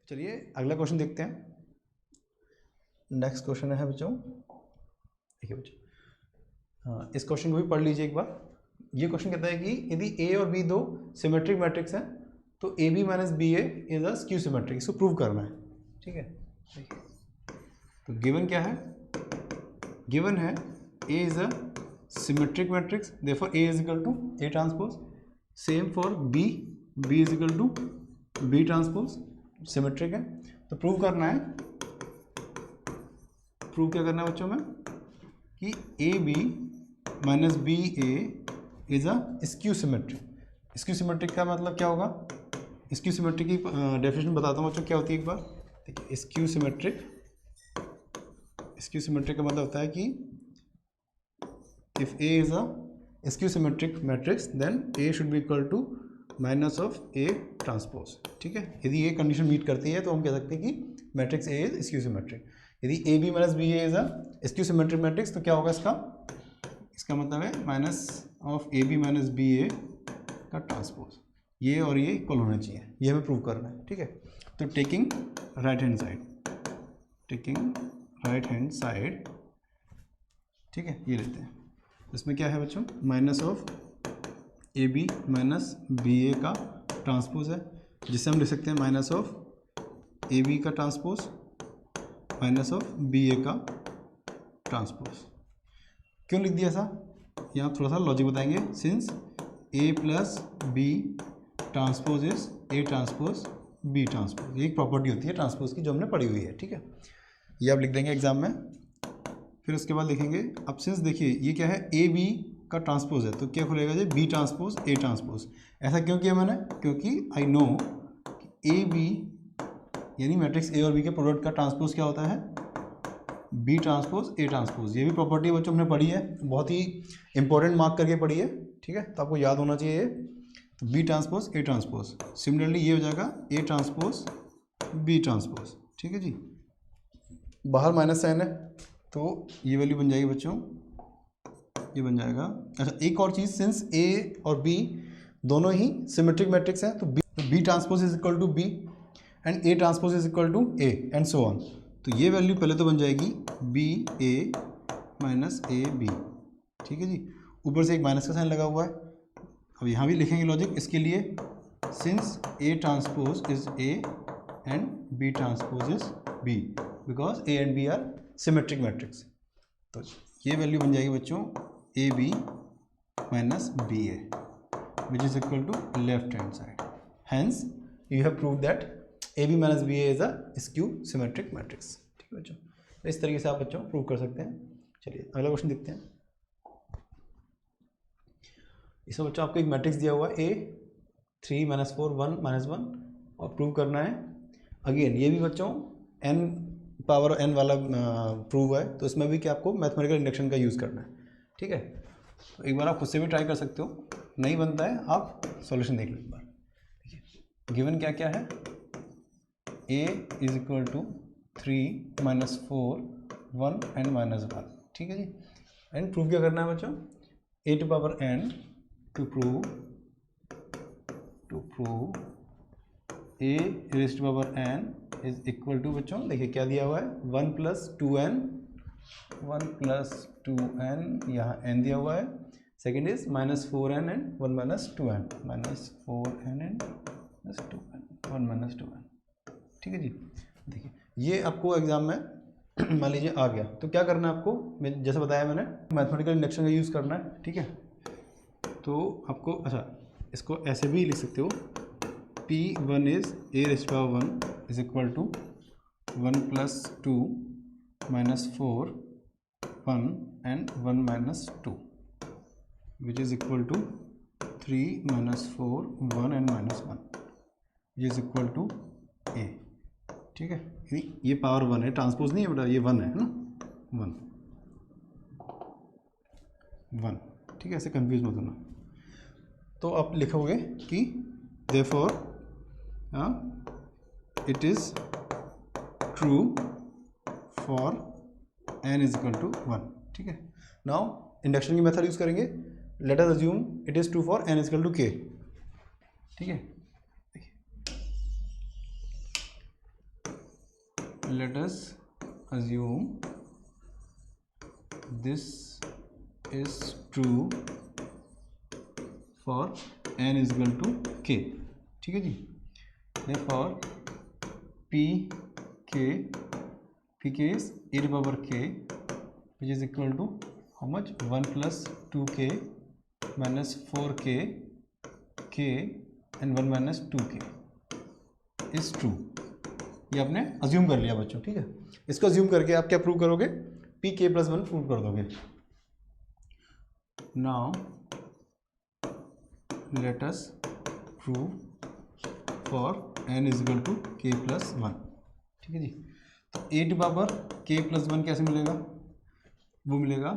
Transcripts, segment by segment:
चलिए अगला क्वेश्चन देखते हैं। नेक्स्ट क्वेश्चन है बच्चों, देखिए बच्चों, हाँ इस क्वेश्चन को भी पढ़ लीजिए एक बार। ये क्वेश्चन कहता है कि यदि ए और बी दो सिमेट्रिक मैट्रिक्स हैं तो A B minus B A is a skew symmetric, इसको प्रूव करना है। ठीक है, तो गिवन क्या है, गिवन है A is a symmetric matrix, therefore A is equal to A transpose. Same for B, B is equal to B transpose, symmetric है। तो प्रूव करना है, प्रूव क्या करना है बच्चों में कि A B minus B A is a skew symmetric. Skew symmetric का मतलब क्या होगा, स्क्यू सिमेट्रिक की डेफिनेशन बताता हूँ बच्चों क्या होती है एक बार। देखिए स्क्यू सिमेट्रिक, स्क्यू सिमेट्रिक का मतलब होता है कि if A is a skew symmetric matrix then A should be equal to minus of A transpose. ठीक है, यदि ये कंडीशन मीट करती है तो हम कह सकते हैं कि matrix A is skew symmetric. यदि A B minus B A is a skew symmetric matrix तो क्या होगा इसका, इसका मतलब है minus of A B minus B A का ट्रांसपोज, ये और ये इक्वल होना चाहिए, ये हमें प्रूव करना है। ठीक है, तो taking right hand side, taking right hand side, ठीक है ये लेते हैं। इसमें क्या है बच्चों, minus of A B minus B A का ट्रांसपोज है, जिसे हम लिख सकते हैं माइनस ऑफ ए बी का transpose minus of B A का ट्रांसपोज। क्यों लिख दिया ऐसा, यहाँ थोड़ा सा लॉजिक बताएंगे। Since A plus B transpose is A transpose B transpose, ये एक प्रॉपर्टी होती है ट्रांसपोज की जो हमने पढ़ी हुई है। ठीक है, ये आप लिख देंगे एग्जाम में। फिर उसके बाद लिखेंगे, अब सिंस देखिए ये क्या है, ए बी का ट्रांसपोज है तो क्या खुलेगा जी, बी ट्रांसपोज ए ट्रांसपोज। ऐसा क्यों किया मैंने, क्योंकि आई नो ए बी यानी मैट्रिक्स ए और बी के प्रोडक्ट का ट्रांसपोज क्या होता है, बी ट्रांसपोज ए ट्रांसपोज। ये भी प्रॉपर्टी बच्चों हमने पढ़ी है, बहुत ही इंपॉर्टेंट मार्क करके पढ़ी है। ठीक है, तो आपको याद होना चाहिए ये, तो B transpose A transpose. Similarly ये हो जाएगा ए ट्रांसपोज बी ट्रांसपोज। ठीक है जी, बाहर माइनस साइन है तो ये वैल्यू बन जाएगी बच्चों, ये बन जाएगा। अच्छा एक और चीज़, सिंस ए और बी दोनों ही सिमेट्रिक मैट्रिक्स हैं तो B transpose is equal to B and A transpose is equal to A and so on. तो ये वैल्यू पहले तो बन जाएगी B A minus A B. ठीक है जी, ऊपर से एक माइनस का साइन लगा हुआ है। अब यहाँ भी लिखेंगे लॉजिक इसके लिए, since A transpose is A and B transpose is B, because A and B are symmetric matrix. तो ये वैल्यू बन जाएगी बच्चों A B minus B A which is equal to left hand side. Hence you have prove that A B minus B A is a skew symmetric matrix. ठीक है बच्चों, तो इस तरीके से आप बच्चों प्रूव कर सकते हैं। चलिए अगला क्वेश्चन देखते हैं। इसमें बच्चों आपको एक मैट्रिक्स दिया हुआ है ए 3 माइनस 4 1 माइनस 1 और प्रूव करना है। अगेन ये भी बच्चों n पावर n वाला प्रूव है, तो इसमें भी क्या आपको मैथमेटिकल इंडक्शन का यूज़ करना है। ठीक है, तो एक बार आप खुद से भी ट्राई कर सकते हो, नहीं बनता है आप सॉल्यूशन देख लो एक बार। देखिए गिवन क्या क्या है, a is equal to 3 minus 4 1 and minus 1। ठीक है जी, एंड प्रूव क्या करना है बच्चों, a to power n to prove a raise to power n is equal to बच्चों देखिए क्या दिया हुआ है 1 प्लस 2n, 1 प्लस 2n, यहाँ n दिया हुआ है। Second is minus 4n and 1 minus 2n, minus 4n and minus 2n, 1 minus 2n। ठीक है जी, देखिए ये आपको एग्जाम में मान लीजिए आ गया तो क्या करना है आपको, मैं जैसे बताया मैंने मैथमेटिकल इंडक्शन का यूज़ करना है। ठीक है, तो आपको अच्छा इसको ऐसे भी लिख सकते हो, P1 is a raise to power 1 is equal to 1 plus 2 minus 4 1 and 1 minus 2 which is equal to 3 minus 4 1 and minus 1 which is equal to a। ठीक है, ये पावर 1 है, ट्रांसपोज नहीं है बेटा, ये 1 है ना, 1। ठीक है, ऐसे कंफ्यूज मत होना। तो आप लिखोगे कि therefore it is true for n is equal to 1। ठीक है, नाउ इंडक्शन की मेथड यूज करेंगे। Let us assume it is true for n is equal to k। ठीक है, let us assume this is true for n is equal to k, ठीक है जी। therefore pk is e to power k which is equal to how much 1 plus 2k minus 4k k and 1 minus 2k is true। ये आपने assume कर लिया बच्चों, ठीक है। इसको अज्यूम करके आप क्या प्रूव करोगे, पी के प्लस 1 प्रूव कर दोगे। Now let us prove for N is equal to K plus 1, ठीक है जी। तो A to power K plus 1 कैसे मिलेगा, वो मिलेगा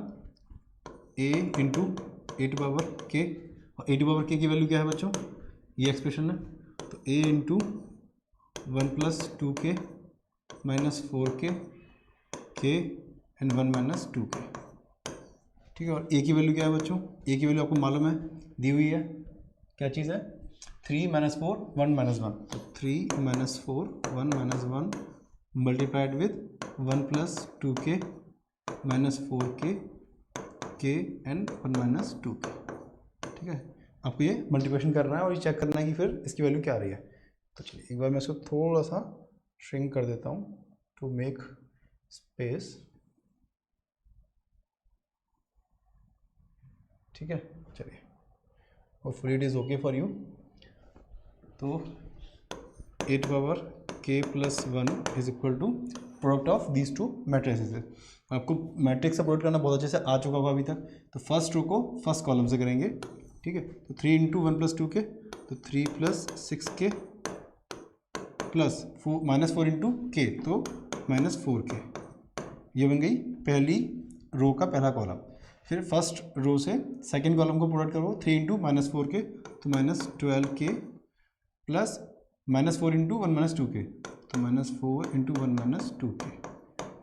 A into A to power K, और ए टू पावर के की वैल्यू क्या है बच्चों, ये एक्सप्रेशन है। तो A into 1 plus 2k minus 4k k and 1 minus 2k, ठीक है। और ए की वैल्यू क्या है बच्चों, ए की वैल्यू आपको मालूम है, दी हुई है, क्या चीज़ है, 3 माइनस 4 1 माइनस 1। तो 3 minus 4 1 minus 1 multiplied with 1 plus 2k minus 4k k and 1 minus 2k, ठीक है। आपको ये मल्टीप्लिकेशन करना है और ये चेक करना है कि फिर इसकी वैल्यू क्या आ रही है। तो चलिए एक बार मैं इसको थोड़ा सा श्रिंक कर देता हूँ टू मेक स्पेस, ठीक है। चलिए hopefully it is okay for you. तो 8 power k plus 1 is equal to product of these two matrices. आपको मैट्रिक्स से प्रोडक्ट करना बहुत अच्छे से आ चुका होगा अभी तक। तो फर्स्ट रो को फर्स्ट कॉलम से करेंगे, ठीक है। तो 3 इंटू 1 प्लस 2k, तो 3 plus 6k plus minus 4 into के, तो माइनस 4k। ये बन गई पहली रो का पहला कॉलम। फिर फर्स्ट रो से सेकंड कॉलम को प्रोडक्ट करो, 3 इंटू माइनस 4k, तो minus 12k plus minus 4 into 1 minus 2k, तो माइनस 4 इंटू 1 माइनस 2k।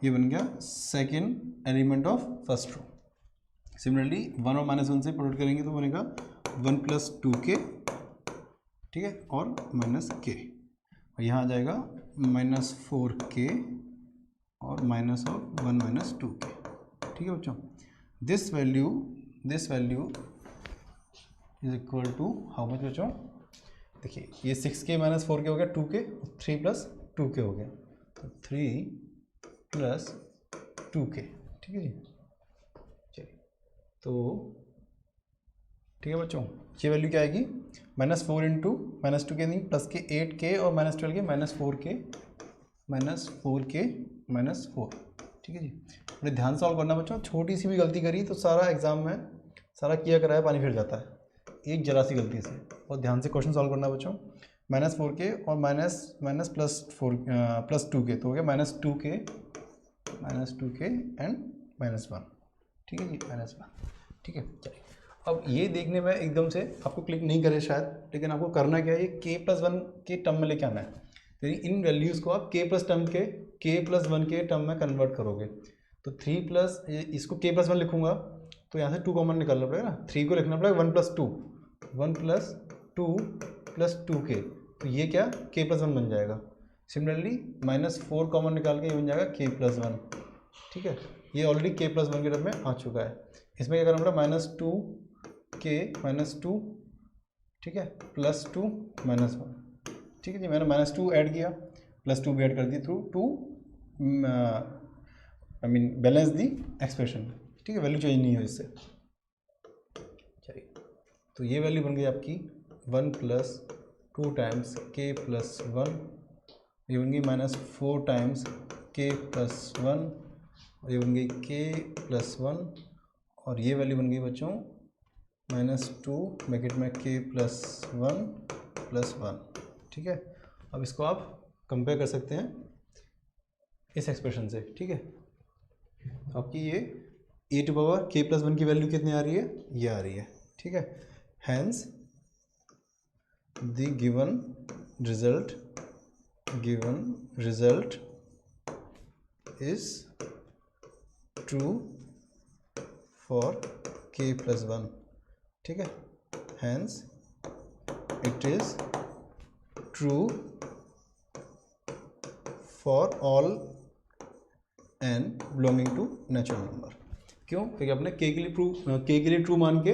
ये बन गया second element of first row. Similarly 1 और माइनस 1 से प्रोडक्ट करेंगे तो बनेगा 1 प्लस 2k, ठीक है, और माइनस k। और यहाँ आ जाएगा माइनस 4k और माइनस ऑफ 1 माइनस 2k, ठीक है बच्चों। This value is equal to how much बच्चों, देखिए ये 6k माइनस 4k हो गया 2k, 3 प्लस 2k हो गया, तो 3 प्लस 2k, ठीक है जी। चलिए तो ठीक है बच्चों, ये वैल्यू क्या आएगी, माइनस 4 इंटू माइनस 2k नहीं प्लस के 8k और minus 12k minus 4k minus 4k minus 4, ठीक है जी। अपने ध्यान से सॉल्व करना बच्चों, छोटी सी भी गलती करी तो सारा एग्जाम में सारा किया कराया पानी फिर जाता है, एक जरा सी गलती से। और ध्यान से क्वेश्चन सॉल्व करना बच्चों। माइनस 4k और माइनस प्लस 2k, तो हो गया माइनस 2k एंड माइनस 1, ठीक है जी, माइनस 1, ठीक है। चलिए अब ये देखने में एकदम से आपको क्लिक नहीं करे शायद, लेकिन आपको करना क्या है, ये k प्लस 1 के टर्म में लेके आना है। यानी इन वैल्यूज़ को आप k प्लस 1 के टर्म में कन्वर्ट करोगे। तो 3 प्लस, इसको k प्लस 1 लिखूंगा तो यहाँ से 2 कॉमन निकालना पड़ेगा ना, 3 को लिखना पड़ेगा 1 प्लस 2 प्लस 2k, तो ये क्या k प्लस 1 बन जाएगा। सिमिलरली माइनस 4 कॉमन निकाल के ये बन जाएगा k प्लस 1, ठीक है। ये ऑलरेडी k प्लस 1 के टर्म में आ चुका है। इसमें क्या करना पड़ेगा, माइनस 2k माइनस 2, ठीक है, प्लस 2 माइनस 1, ठीक है जी। मैंने माइनस 2 ऐड किया, प्लस 2 भी ऐड कर दी through to balance the expression, ठीक है, वैल्यू चेंज नहीं हो इससे। चलिए तो ये वैल्यू बन गई आपकी 1 प्लस 2 टाइम्स k प्लस 1, ये बन गई माइनस 4 टाइम्स k प्लस 1, और ये बन गई k प्लस 1, और ये वैल्यू बन गई बच्चों माइनस 2 ब्रैकेट में k प्लस 1, ठीक है। अब इसको आप कंपेयर कर सकते हैं इस एक्सप्रेशन से, ठीक है। तो आपकी ये e to power k plus 1 की वैल्यू कितनी आ रही है, ये आ रही है, ठीक है। Hence the given result is true for k plus 1, ठीक है। Hence it is true for all n belonging to natural number. क्यों? क्योंकि आपने k के लिए ट्रू मान के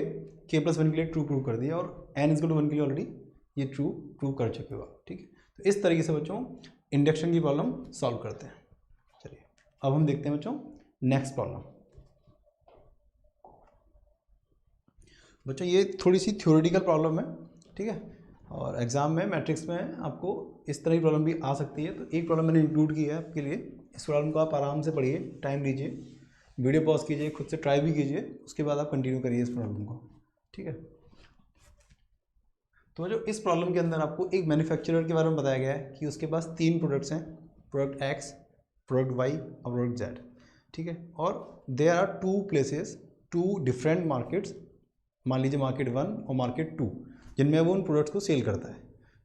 k+1 के लिए ट्रू प्रूव कर दिया और n = 1 के लिए ऑलरेडी ये ट्रू प्रूव कर चुके हो आप। ठीक है, तो इस तरीके से बच्चों इंडक्शन की प्रॉब्लम सॉल्व करते हैं। चलिए अब हम देखते हैं बच्चों नेक्स्ट प्रॉब्लम। बच्चों ये थोड़ी सी थ्योरेटिकल प्रॉब्लम है, ठीक है, और एग्जाम में मैट्रिक्स में आपको इस तरह की प्रॉब्लम भी आ सकती है। तो एक प्रॉब्लम मैंने इंक्लूड की है आपके लिए, इस प्रॉब्लम को आप आराम से पढ़िए, टाइम लीजिए, वीडियो पॉज कीजिए, खुद से ट्राई भी कीजिए, उसके बाद आप कंटिन्यू करिए इस प्रॉब्लम को। ठीक है, तो जो इस प्रॉब्लम के अंदर आपको एक मैन्युफैक्चरर के बारे में बताया गया है कि उसके पास 3 प्रोडक्ट्स हैं, प्रोडक्ट X, प्रोडक्ट Y और प्रोडक्ट Z। ठीक है, और there are 2 places, 2 different markets, मान लीजिए मार्केट 1 और मार्केट 2, जिनमें वो उन प्रोडक्ट्स को सेल करता है।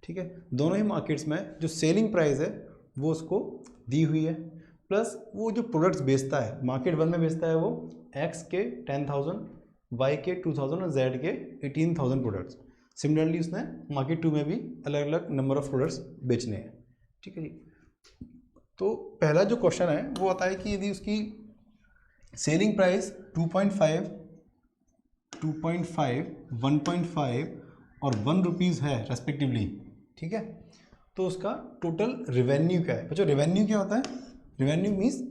ठीक है, दोनों ही मार्केट्स में जो सेलिंग प्राइस है वो उसको दी हुई है, प्लस वो जो प्रोडक्ट्स बेचता है, मार्केट 1 में बेचता है वो X के 10,000, Y के 2,000 और Z के 18,000 प्रोडक्ट्स। सिमिलरली उसने मार्केट 2 में भी अलग अलग नंबर ऑफ प्रोडक्ट्स बेचने हैं। ठीक है जी, तो पहला जो क्वेश्चन है वो आता है कि यदि उसकी सेलिंग प्राइस 2.5, 1.5 और 1 रुपीज़ है रेस्पेक्टिवली, ठीक है, तो उसका टोटल रेवेन्यू क्या है? बच्चों रेवेन्यू क्या होता है? रेवेन्यू मीन्स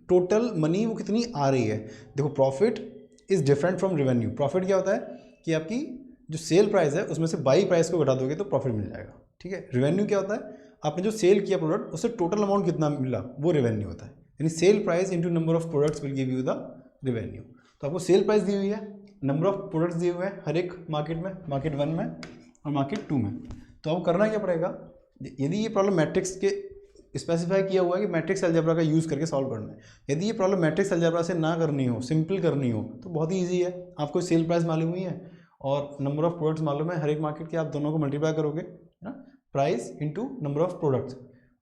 टोटल मनी वो कितनी आ रही है। देखो profit is different from revenue. Profit क्या होता है कि आपकी जो सेल प्राइस है उसमें से बाई प्राइस को घटा दोगे तो प्रॉफिट मिल जाएगा। ठीक है, रेवेन्यू क्या होता है? आपने जो सेल किया प्रोडक्ट उससे टोटल अमाउंट कितना मिला वो रेवेन्यू होता है। यानी sale price into number of products will give you the revenue. तो आपको सेल प्राइस दी हुई है, नंबर ऑफ प्रोडक्ट्स दिए हुए हैं हर एक मार्केट में, मार्केट 1 में और मार्केट 2 में। तो आपको करना क्या पड़ेगा, यदि ये प्रॉब्लम मैट्रिक्स के स्पेसिफाई किया हुआ है कि मैट्रिक्स अलजेब्रा का यूज़ करके सॉल्व करना है। यदि ये प्रॉब्लम मैट्रिक्स अलजेब्रा से ना करनी हो, सिंपल करनी हो, तो बहुत ही ईजी है। आपको सेल प्राइस मालूम हुई है और नंबर ऑफ प्रोडक्ट्स मालूम है हर एक मार्केट के, आप दोनों को मल्टीप्लाई करोगे ना, price into number of products,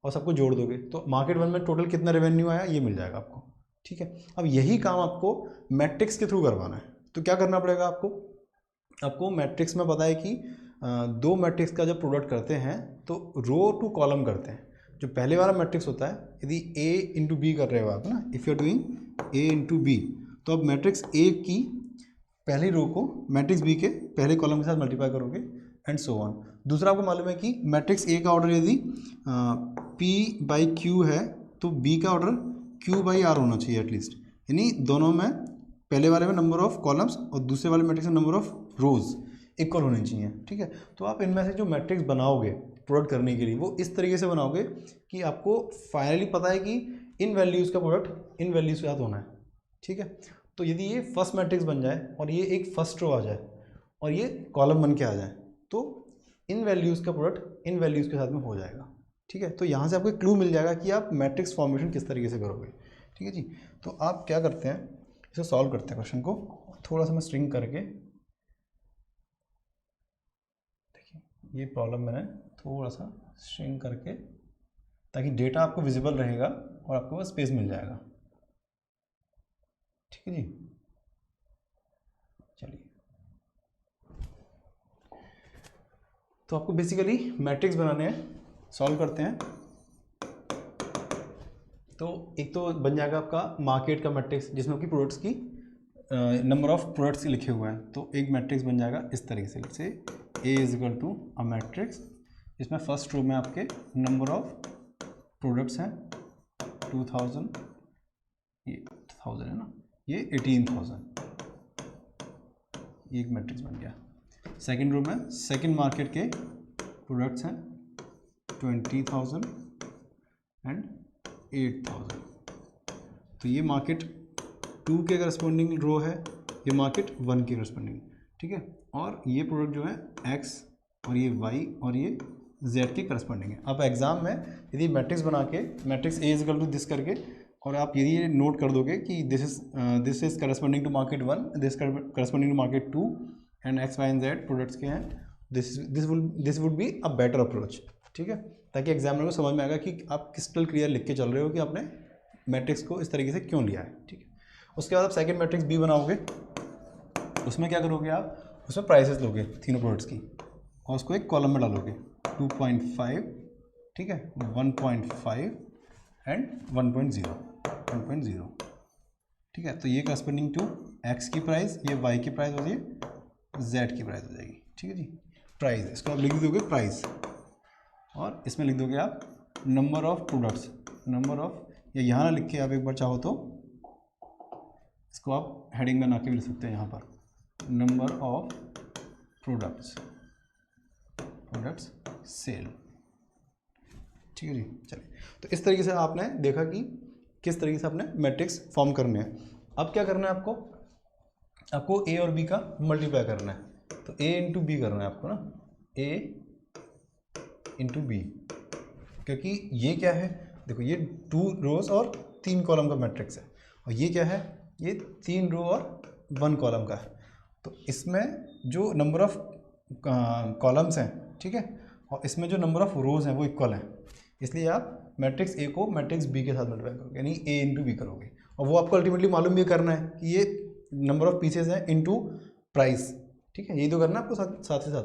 और सबको जोड़ दोगे तो मार्केट 1 में टोटल कितना रेवेन्यू आया ये मिल जाएगा आपको। ठीक है, अब यही काम आपको मैट्रिक्स के थ्रू करवाना है। तो क्या करना पड़ेगा आपको मैट्रिक्स में पता है कि 2 मैट्रिक्स का जब प्रोडक्ट करते हैं तो रो टू कॉलम करते हैं। जो पहले वाला मैट्रिक्स होता है, यदि A इंटू बी कर रहे हो आप ना, if you are doing A into B, तो आप मैट्रिक्स A की पहली रो को मैट्रिक्स B के पहले कॉलम के साथ मल्टीप्लाई करोगे एंड सो ऑन। दूसरा आपको मालूम है कि मैट्रिक्स A का ऑर्डर यदि P/Q है तो B का ऑर्डर Q/R होना चाहिए एटलीस्ट। यानी दोनों में पहले वाले में नंबर ऑफ कॉलम्स और दूसरे वाले मैट्रिक्स में नंबर ऑफ रोज इक्वल होने चाहिए। ठीक है, तो आप इनमें से जो मैट्रिक्स बनाओगे प्रोडक्ट करने के लिए वो इस तरीके से बनाओगे कि आपको फाइनली पता है कि इन वैल्यूज़ का प्रोडक्ट इन वैल्यूज़ के साथ होना है। ठीक है, तो यदि ये फर्स्ट मैट्रिक्स बन जाए और ये एक फर्स्ट रो आ जाए और ये कॉलम बन के आ जाए तो इन वैल्यूज़ का प्रोडक्ट इन वैल्यूज़ के साथ में हो जाएगा। ठीक है, तो यहाँ से आपको एक क्लू मिल जाएगा कि आप मैट्रिक्स फॉर्मेशन किस तरीके से करोगे। ठीक है जी, तो आप क्या करते हैं, इसे सॉल्व करते हैं क्वेश्चन को। थोड़ा सा मैं स्ट्रिंग करके, देखिए ये प्रॉब्लम मैंने थोड़ा सा स्ट्रिंग करके, ताकि डेटा आपको विजिबल रहेगा और आपको बस स्पेस मिल जाएगा। ठीक है जी, चलिए तो आपको बेसिकली मैट्रिक्स बनाने हैं, सॉल्व करते हैं। तो एक तो बन जाएगा आपका मार्केट का मैट्रिक्स जिसमें आपकी प्रोडक्ट्स की नंबर ऑफ प्रोडक्ट्स लिखे हुए हैं। तो एक मैट्रिक्स बन जाएगा इस तरीके से A is equal to a matrix, इसमें फर्स्ट रो में आपके नंबर ऑफ प्रोडक्ट्स हैं 2000, ये 1000 है ना, ये 18,000, ये एक मैट्रिक्स बन गया। सेकंड रो में सेकंड मार्केट के प्रोडक्ट्स हैं 20,000 एंड 8,000। तो ये मार्केट 2 के करस्पॉन्डिंग रो है, ये मार्केट 1 के करस्पॉन्डिंग। ठीक है, और ये प्रोडक्ट जो है X और ये Y और ये Z के करस्पॉन्डिंग है। आप एग्जाम में यदि मैट्रिक्स बना के matrix A is equal to this करके, और आप यदि ये नोट कर दोगे कि this is corresponding to market 1, this corresponding to market 2 and X, Y and Z products के हैं, this would be a better approach. ठीक है, ताकि एग्जामिनर को समझ में आएगा कि आप क्रिस्टल क्लियर लिख के चल रहे हो कि आपने मैट्रिक्स को इस तरीके से क्यों लिया है। ठीक है, उसके बाद आप सेकंड मैट्रिक्स B बनाओगे, उसमें क्या करोगे आप, उसमें प्राइसेस लोगे तीनों प्रोडक्ट्स की और उसको एक कॉलम में डालोगे 2.5, ठीक है, 1.5 एंड 1.0। 1.0, ठीक है। तो ये करस्पॉन्डिंग टू एक्स की प्राइस, ये वाई की प्राइस होती है, जेड की प्राइस हो जाएगी, ठीक है जी। प्राइस, इसको आप लिख दोगे प्राइस, और इसमें लिख दोगे आप number of products, number of, या यहाँ ना लिख के आप एक बार चाहो तो इसको आप हेडिंग बना के भी लिख सकते हैं यहाँ पर, नंबर ऑफ प्रोडक्ट्स सेल, ठीक है जी। चलिए, तो इस तरीके से आपने देखा कि किस तरीके से आपने मैट्रिक्स फॉर्म करने हैं। अब क्या करना है आपको ए और बी का मल्टीप्लाई करना है, तो ए इंटू बी करना है आपको ना, ए इंटू बी, क्योंकि ये क्या है, देखो ये 2 रोज और 3 कॉलम का मैट्रिक्स है, और ये क्या है, ये 3 रो और 1 कॉलम का है। तो इसमें जो नंबर ऑफ कॉलम्स हैं, ठीक है, और इसमें जो नंबर ऑफ रोज हैं वो इक्वल हैं, इसलिए आप मैट्रिक्स ए को मैट्रिक्स बी के साथ मल्टीप्लाई करोगे, यानी ए इंटू बी करोगे, और वो आपको अल्टीमेटली मालूम भी करना है कि ये नंबर ऑफ पीसेज हैं इंटू प्राइस, ठीक है, यही तो करना है आपको साथ ही साथ।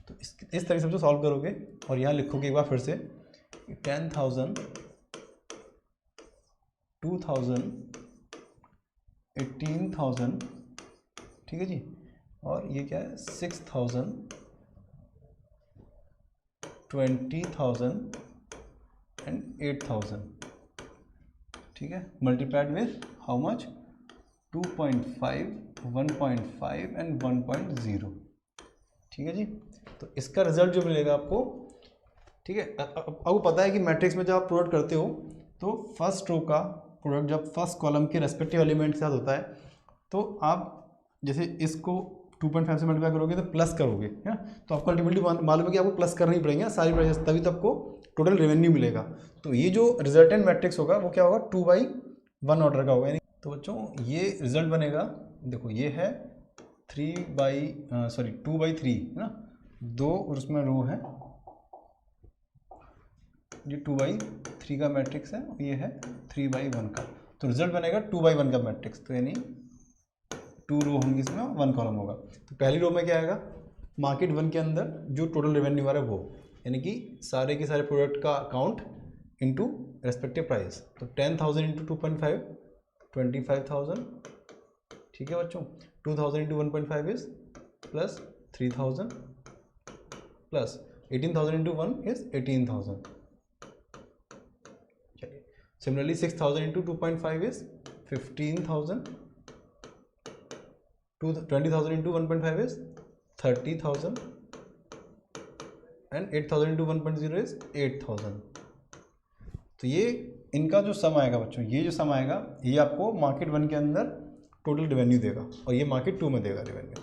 तो इस तरीके से जो सॉल्व करोगे, और यहाँ लिखोगे एक बार फिर से 10,000, 2,000, 18,000, ठीक है जी, और ये क्या है 6,000, 20,000 एंड 8,000, ठीक है, multiplied with how much, 2.5, 1.5 and 1.0, ठीक है जी। तो इसका रिजल्ट जो मिलेगा आपको, ठीक है, आपको पता है कि मैट्रिक्स में जब आप प्रोडक्ट करते हो तो फर्स्ट रो का प्रोडक्ट जब फर्स्ट कॉलम के रेस्पेक्टिव एलिमेंट के साथ होता है, तो आप जैसे इसको 2.5 से मल्टीप्लाई करोगे तो प्लस करोगे, है ना, तो आपको अल्टीमेटली मालूम है कि आपको प्लस करना ही पड़ेगा सारी प्राइसेस, तभी तो आपको टोटल रेवेन्यू मिलेगा। तो ये जो रिजल्टेंट मैट्रिक्स होगा वो क्या होगा, 2/1 ऑर्डर का होगा, यानी तो बच्चों ये रिजल्ट बनेगा, देखो ये है 2/3 है ना, 2 और उसमें रो है, ये 2/3 का मैट्रिक्स है, ये है 3/1 का, तो रिजल्ट बनेगा 2/1 का मैट्रिक्स, तो यानी 2 रो होंगी इसमें, 1 कॉलम होगा। तो पहली रो में क्या आएगा, मार्केट 1 के अंदर जो टोटल रेवेन्यू आ रहा है वो, यानी कि सारे के सारे प्रोडक्ट का अकाउंट इंटू रेस्पेक्टिव प्राइस, तो 10,000 इंटू 2.5, 25,000, ठीक है बच्चों, 2,000 into 1.5 is plus 3,000, plus 18,000 into 1 is 18,000, चलिए। Similarly 6,000 into 2.5 is 15,000, 20,000 into 1.5 is 30,000, and 8,000 into 1.0 is 8,000। तो ये इनका जो सम आएगा बच्चों, ये जो सम आएगा ये आपको मार्केट 1 के अंदर टोटल रेवेन्यू देगा, और ये मार्केट 2 में देगा रेवेन्यू।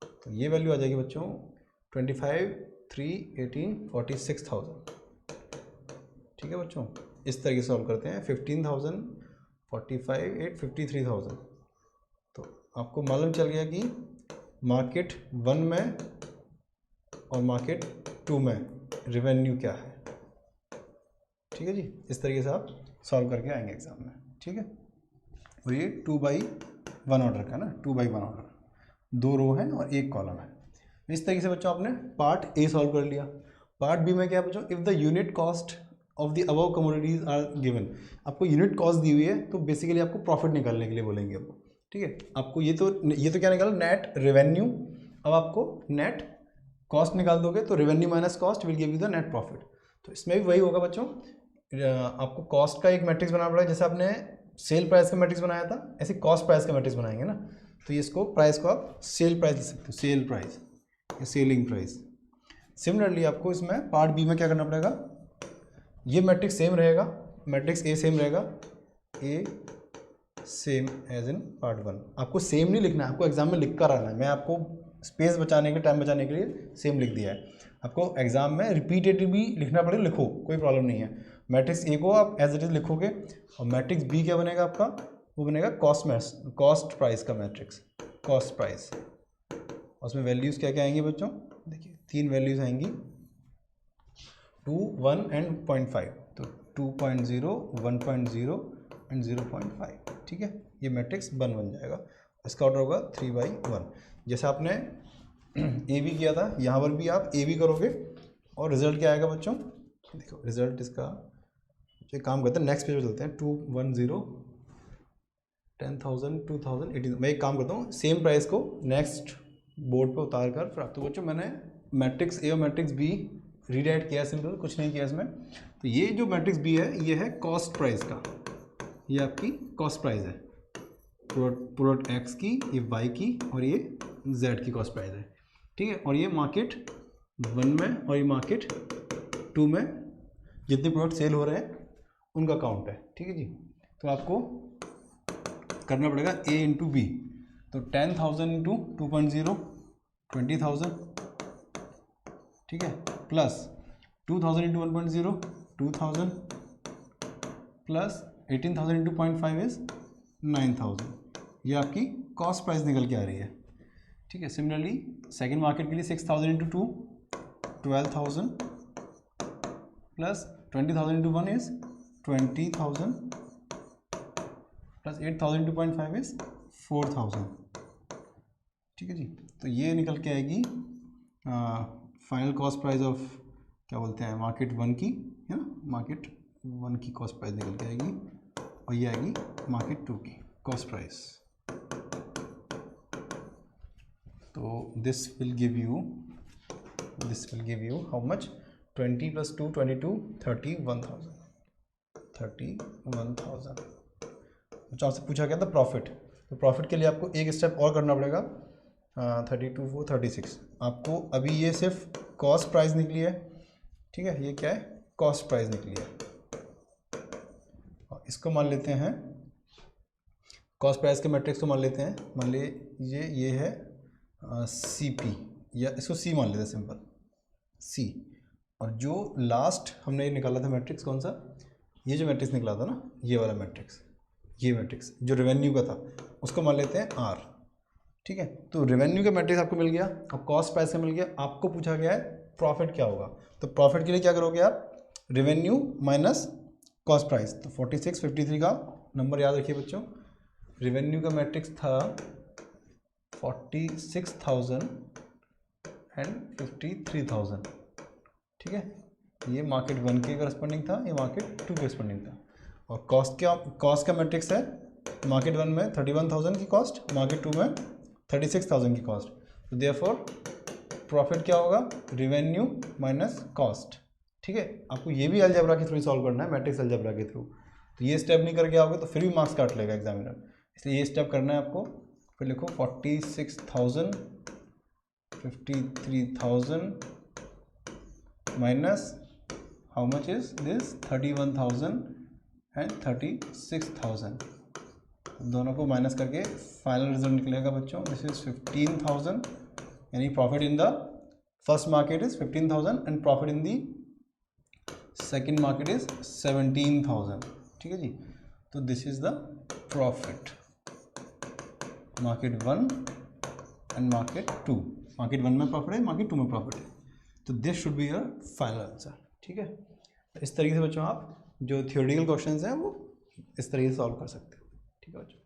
तो ये वैल्यू आ जाएगी बच्चों 25, 3, 18, 46,000, ठीक है बच्चों। इस तरीके से सॉल्व करते हैं, 15,000, 45, 8, 53,000। तो आपको मालूम चल गया कि मार्केट 1 में और मार्केट 2 में रेवेन्यू क्या है, ठीक है जी। इस तरीके से आप सॉल्व करके आएंगे एग्जाम में, ठीक है। और ये 2/1 ऑर्डर का ना, 2/1 ऑर्डर, 2 रो है और 1 कॉलम है। इस तरीके से बच्चों आपने पार्ट ए सॉल्व कर लिया। पार्ट बी में क्या है बच्चों, if the unit cost of the above commodities are given, आपको यूनिट कॉस्ट दी हुई है, तो बेसिकली आपको प्रॉफिट निकालने के लिए बोलेंगे आपको, ठीक है। आपको ये तो क्या निकाला, नेट रेवेन्यू। अब आपको नेट कॉस्ट निकाल दोगे तो revenue minus cost will give you the net profit. तो इसमें भी वही होगा बच्चों, आपको कॉस्ट का एक मैट्रिक्स बनाना पड़ेगा, जैसे आपने सेल प्राइस का मैट्रिक्स बनाया था, ऐसे कॉस्ट प्राइस का मैट्रिक्स बनाएंगे ना। तो इसको प्राइस को आप सेल प्राइस लिख सकते हो, सेल प्राइस या सेलिंग प्राइस। सिमिलरली आपको इसमें पार्ट बी में क्या करना पड़ेगा, ये मैट्रिक्स सेम रहेगा, मैट्रिक्स ए सेम रहेगा, ए सेम एज इन पार्ट 1। आपको सेम नहीं लिखना है, आपको एग्जाम में लिख कर आना है। मैं आपको स्पेस बचाने के लिए, टाइम बचाने के लिए सेम लिख दिया है। आपको एग्जाम में रिपीटेटिव भी लिखना पड़े, लिखो, कोई प्रॉब्लम नहीं है। मैट्रिक्स ए को आप एज इट इज लिखोगे, और मैट्रिक्स बी क्या बनेगा आपका, वो बनेगा कॉस्ट प्राइस का मैट्रिक्स, कॉस्ट प्राइस। उसमें वैल्यूज़ क्या क्या आएंगी बच्चों, देखिए 3 वैल्यूज़ आएंगी, 2, 1 एंड 0.5। तो 2.0, 1.0 एंड 0.5, ठीक है। ये मैट्रिक्स बन जाएगा। इसका ऑर्डर होगा 3/1। जैसे आपने ए बी किया था, यहाँ पर भी आप ए बी करोगे, और रिजल्ट क्या आएगा बच्चों, देखो रिजल्ट इसका, जो काम करते हैं नेक्स्ट पेज पे चलते हैं, 210, 10,000 2000 18। मैं एक काम करता हूँ, सेम प्राइस को नेक्स्ट बोर्ड पे उतार कर फिर तो बच्चों मैंने मैट्रिक्स ए और मैट्रिक्स बी रीराइट किया, सिंपल कुछ नहीं किया इसमें। तो ये जो मैट्रिक्स बी है ये है कॉस्ट प्राइस का, ये आपकी कॉस्ट प्राइस है, प्रोडक्ट एक्स की, ये वाई की और ये जेड की कॉस्ट प्राइस है, ठीक है। और ये मार्केट 1 में और ये मार्केट 2 में जितने प्रोडक्ट सेल हो रहे हैं उनका काउंट है, ठीक है जी। तो आपको करना पड़ेगा ए इंटू बी, तो 10,000 इंटू 2.0 20,000, ठीक है, plus 2,000 into 1.0 2,000, plus 18,000 into 0.5 is 9,000। ये आपकी कॉस्ट प्राइस निकल के आ रही है, ठीक है। सिमिलरली सेकेंड मार्केट के लिए 6,000 into 2 12,000, plus 20,000 into 1 is 20,000, plus 8,000 into 0.5 is 4,000, ठीक है जी। तो ये निकल के आएगी फाइनल कॉस्ट प्राइस ऑफ क्या बोलते हैं मार्केट 1 की, है ना, मार्केट 1 की कॉस्ट प्राइस निकल के आएगी और ये आएगी मार्केट 2 की कॉस्ट प्राइस। तो this will give you how much, 20 + 2 22 31,000 बच्चों आपसे पूछा गया था प्रॉफिट, तो प्रॉफिट के लिए आपको एक स्टेप और करना पड़ेगा, 32 4 36। आपको अभी ये सिर्फ कॉस्ट प्राइस निकली है, ठीक है, ये क्या है कॉस्ट प्राइस निकली है। और इसको मान लेते हैं कॉस्ट प्राइस के मैट्रिक्स को मान लेते हैं, मान लीजिए ये है CP, या इसको C मान लेते हैं, सिंपल C। और जो लास्ट हमने निकाला था मैट्रिक्स कौन सा, ये जो मैट्रिक्स निकला था ना, ये वाला मैट्रिक्स, ये मैट्रिक्स जो रेवेन्यू का था उसको मान लेते हैं R, ठीक है। तो रेवेन्यू का मैट्रिक्स आपको मिल गया और कॉस्ट प्राइस का मिल गया। आपको पूछा गया है प्रॉफिट क्या होगा, तो प्रॉफिट के लिए क्या करोगे आप, रेवेन्यू माइनस कॉस्ट प्राइस। तो 46 53 का नंबर याद रखिए बच्चों, रेवेन्यू का मैट्रिक्स था 46,000 एंड 53,000, ठीक है। ये मार्केट 1 के करस्पॉन्डिंग था, ये मार्केट 2 के करस्पॉन्डिंग था। और कॉस्ट का मैट्रिक्स है मार्केट 1 में 31,000 की कॉस्ट, मार्केट 2 में 36,000 की कॉस्ट। तो देयरफॉर प्रॉफिट क्या होगा, रेवेन्यू माइनस कॉस्ट, ठीक है। आपको ये भी अलजेब्रा के थ्रू सॉल्व करना है, मैट्रिक्स अलजेब्रा के थ्रू। तो ये स्टेप नहीं करके आओगे तो फिर भी मार्क्स काट लेगा एग्जामिनर, इसलिए ये स्टेप करना है आपको। फिर लिखो 46,000 53,000 minus how much is this 31,000 and 36,000, दोनों को माइनस करके फाइनल रिजल्ट निकलेगा बच्चों, दिस इज 15,000, यानी profit in the first market is 15,000 and profit in the second market is 17,000, ठीक है जी। तो this is the profit market 1 and market 2, market 1 में प्रॉफिट है, मार्केट 2 में प्रॉफिट है। तो this should be your final answer, ठीक है। इस तरीके से बच्चों आप जो थियोरेटिकल क्वेश्चंस हैं वो इस तरीके से सॉल्व कर सकते हो, ठीक है बच्चों।